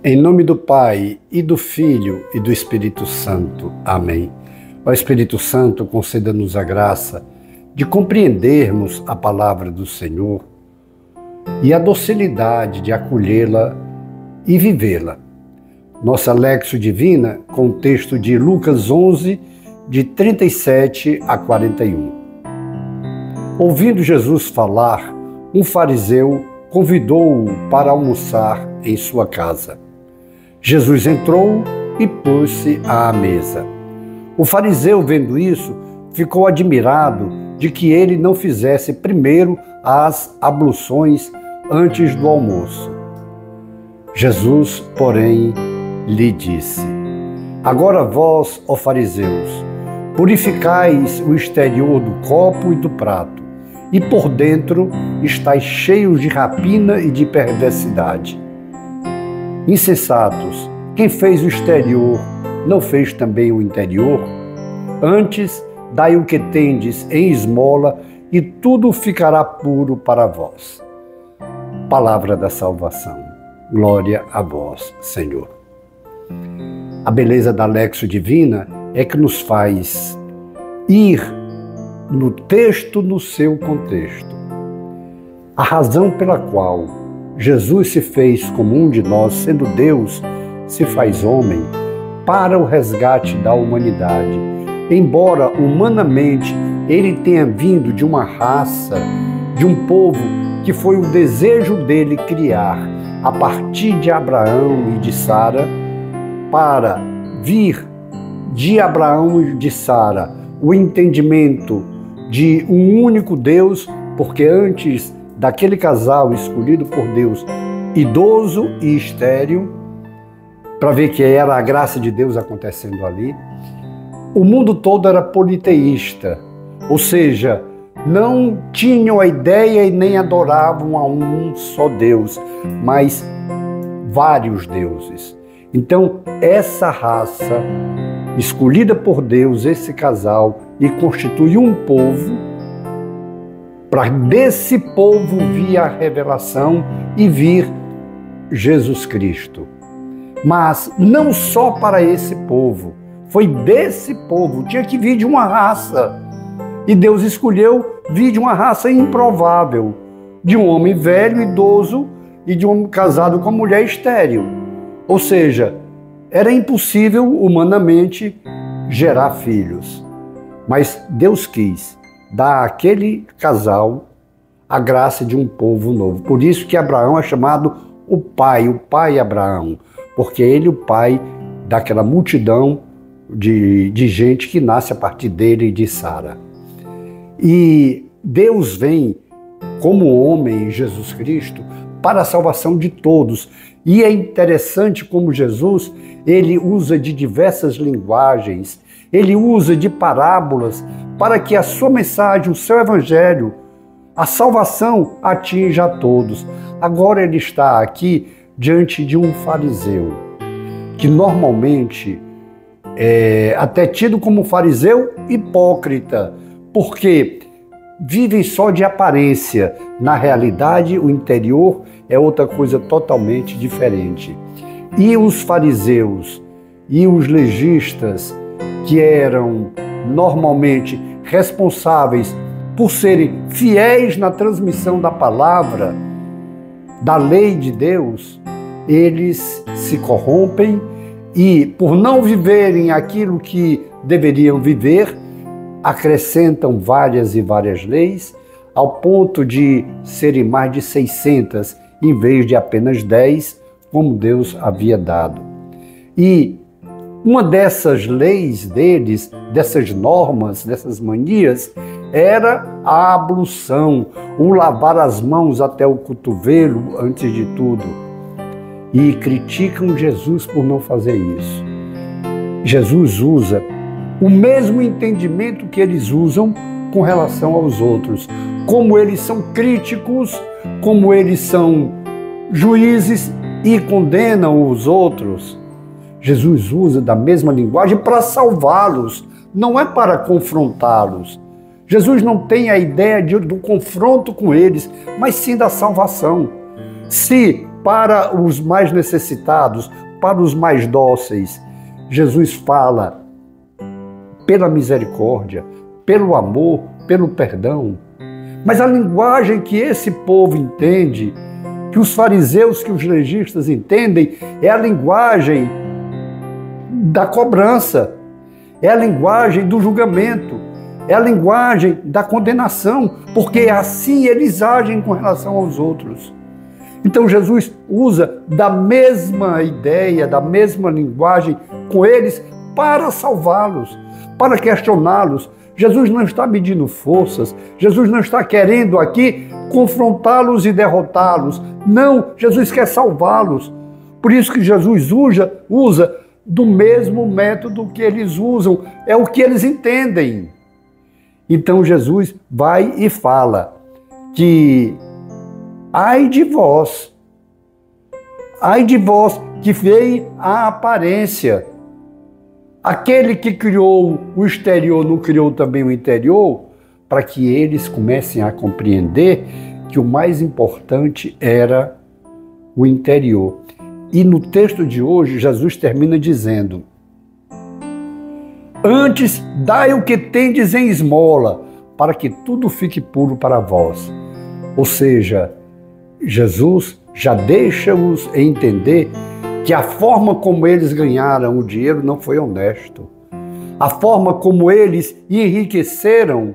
Em nome do Pai, e do Filho, e do Espírito Santo. Amém. Ó Espírito Santo, conceda-nos a graça de compreendermos a palavra do Senhor e a docilidade de acolhê-la e vivê-la. Nossa Lexio Divina, com o texto de Lucas 11, de 37 a 41. Ouvindo Jesus falar, um fariseu convidou-o para almoçar em sua casa. Jesus entrou e pôs-se à mesa. O fariseu, vendo isso, ficou admirado de que ele não fizesse primeiro as abluções antes do almoço. Jesus, porém, lhe disse: Agora vós, ó fariseus, purificais o exterior do copo e do prato, e por dentro estáis cheios de rapina e de perversidade. Insensatos, quem fez o exterior não fez também o interior? Antes, dai o que tendes em esmola, e tudo ficará puro para vós. Palavra da salvação. Glória a vós, Senhor. A beleza da Lexio Divina é que nos faz ir no texto, no seu contexto. A razão pela qual Jesus se fez como um de nós, sendo Deus, se faz homem, para o resgate da humanidade. Embora humanamente ele tenha vindo de uma raça, de um povo que foi o desejo dele criar a partir de Abraão e de Sara, para vir de Abraão e de Sara o entendimento de um único Deus, porque antes daquele casal escolhido por Deus, idoso e estéril, para ver que era a graça de Deus acontecendo ali, o mundo todo era politeísta, ou seja, não tinham a ideia e nem adoravam a um só Deus, mas vários deuses. Então, essa raça escolhida por Deus, esse casal, e constitui um povo, para desse povo vir a revelação e vir Jesus Cristo. Mas não só para esse povo, foi desse povo, tinha que vir de uma raça. E Deus escolheu vir de uma raça improvável, de um homem velho, idoso, e de um homem casado com uma mulher estéril. Ou seja, era impossível humanamente gerar filhos. Mas Deus quis dar àquele casal a graça de um povo novo. Por isso que Abraão é chamado o pai Abraão, porque ele é o pai daquela multidão de gente que nasce a partir dele e de Sara. E Deus vem como homem em Jesus Cristo para a salvação de todos. E é interessante como Jesus, ele usa de diversas linguagens, ele usa de parábolas para que a sua mensagem, o seu evangelho, a salvação atinja a todos. Agora ele está aqui diante de um fariseu, que normalmente é até tido como fariseu hipócrita, porque vivem só de aparência. Na realidade, o interior é outra coisa totalmente diferente. E os fariseus e os legistas, que eram normalmente responsáveis por serem fiéis na transmissão da palavra, da lei de Deus, eles se corrompem e, por não viverem aquilo que deveriam viver, acrescentam várias e várias leis, ao ponto de serem mais de 600, em vez de apenas 10, como Deus havia dado. E uma dessas leis deles, dessas normas, dessas manias, era a ablução, o lavar as mãos até o cotovelo antes de tudo. E criticam Jesus por não fazer isso. Jesus usa o mesmo entendimento que eles usam com relação aos outros. Como eles são críticos, como eles são juízes e condenam os outros. Jesus usa da mesma linguagem para salvá-los, não é para confrontá-los. Jesus não tem a ideia do confronto com eles, mas sim da salvação. Se para os mais necessitados, para os mais dóceis. Jesus fala pela misericórdia, pelo amor, pelo perdão. Mas a linguagem que esse povo entende, que os fariseus, que os legistas entendem, é a linguagem da cobrança, é a linguagem do julgamento, é a linguagem da condenação, porque assim eles agem com relação aos outros. Então Jesus usa da mesma ideia, da mesma linguagem com eles para salvá-los, para questioná-los. Jesus não está medindo forças, Jesus não está querendo aqui confrontá-los e derrotá-los. Não, Jesus quer salvá-los. Por isso que Jesus usa do mesmo método que eles usam, é o que eles entendem. Então Jesus vai e fala que ai de vós que veem a aparência. Aquele que criou o exterior não criou também o interior, para que eles comecem a compreender que o mais importante era o interior. E no texto de hoje, Jesus termina dizendo: antes, dai o que tendes em esmola, para que tudo fique puro para vós. Ou seja, Jesus já deixa-os entender que a forma como eles ganharam o dinheiro não foi honesto. A forma como eles enriqueceram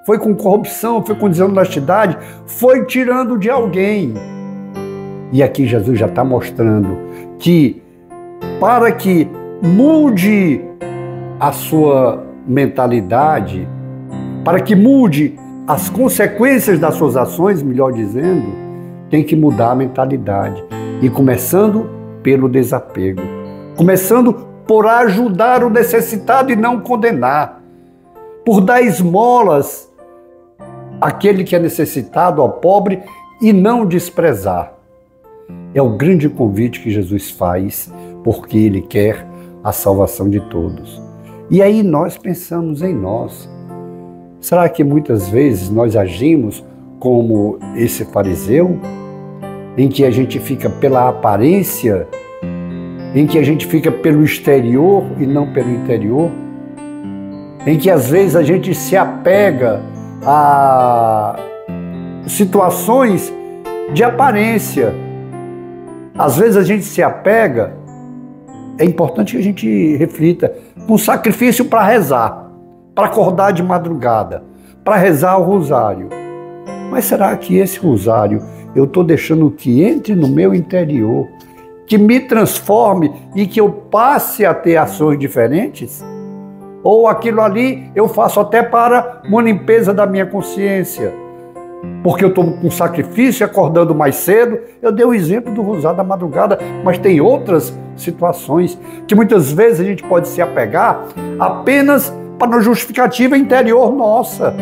foi com corrupção, foi com desonestidade, foi tirando de alguém. E aqui Jesus já está mostrando que para que mude a sua mentalidade, para que mude as consequências das suas ações, melhor dizendo, tem que mudar a mentalidade. E começando pelo desapego. Começando por ajudar o necessitado e não condenar. Por dar esmolas àquele que é necessitado, ao pobre, e não desprezar. É o grande convite que Jesus faz, porque Ele quer a salvação de todos. E aí nós pensamos em nós. Será que muitas vezes nós agimos como esse fariseu, em que a gente fica pela aparência, em que a gente fica pelo exterior e não pelo interior, em que às vezes a gente se apega a situações de aparência. Às vezes a gente se apega, é importante que a gente reflita, com sacrifício para rezar, para acordar de madrugada, para rezar o rosário. Mas será que esse rosário eu estou deixando que entre no meu interior, que me transforme e que eu passe a ter ações diferentes? Ou aquilo ali eu faço até para uma limpeza da minha consciência, porque eu estou com sacrifício, acordando mais cedo. Eu dei o exemplo do rosário da madrugada, mas tem outras situações que muitas vezes a gente pode se apegar apenas para uma justificativa interior nossa,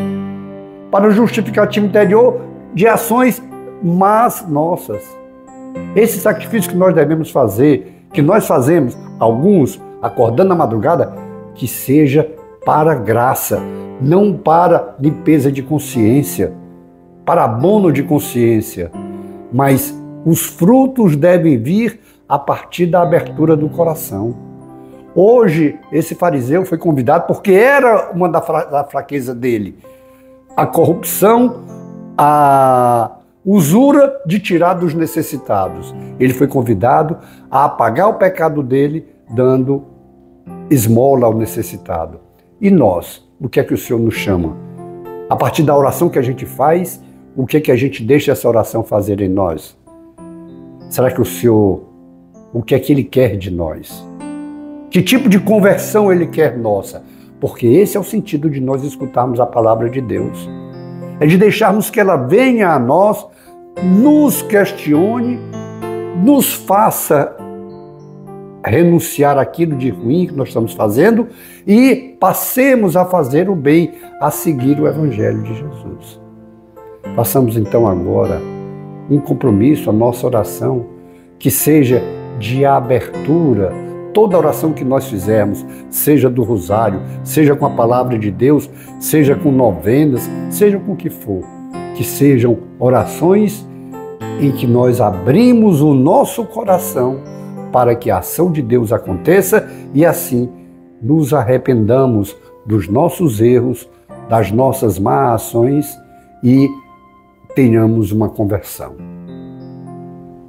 para uma justificativa interior de ações mas nossas. Esse sacrifício que nós devemos fazer, que nós fazemos, alguns acordando na madrugada, que seja para graça, não para limpeza de consciência, para abono de consciência, mas os frutos devem vir a partir da abertura do coração. Hoje, esse fariseu foi convidado porque era uma da fraqueza dele, a corrupção, a usura de tirar dos necessitados. Ele foi convidado a apagar o pecado dele, dando esmola ao necessitado. E nós, o que é que o Senhor nos chama? A partir da oração que a gente faz, o que é que a gente deixa essa oração fazer em nós? Será que o Senhor, o que é que Ele quer de nós? Que tipo de conversão Ele quer nossa? Porque esse é o sentido de nós escutarmos a palavra de Deus. É de deixarmos que ela venha a nós, nos questione, nos faça renunciar àquilo de ruim que nós estamos fazendo e passemos a fazer o bem, a seguir o Evangelho de Jesus. Façamos então agora um compromisso, a nossa oração, que seja de abertura. Toda oração que nós fizermos, seja do rosário, seja com a palavra de Deus, seja com novenas, seja com o que for, que sejam orações em que nós abrimos o nosso coração para que a ação de Deus aconteça e assim nos arrependamos dos nossos erros, das nossas más ações e tenhamos uma conversão.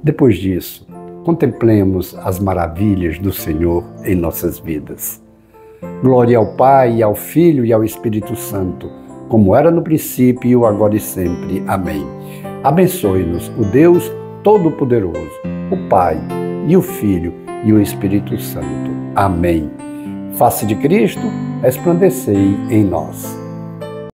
Depois disso, contemplemos as maravilhas do Senhor em nossas vidas. Glória ao Pai, ao Filho e ao Espírito Santo, como era no princípio, agora e sempre. Amém. Abençoe-nos o Deus Todo-Poderoso, o Pai e o Filho e o Espírito Santo. Amém. Face de Cristo, resplandecei em nós.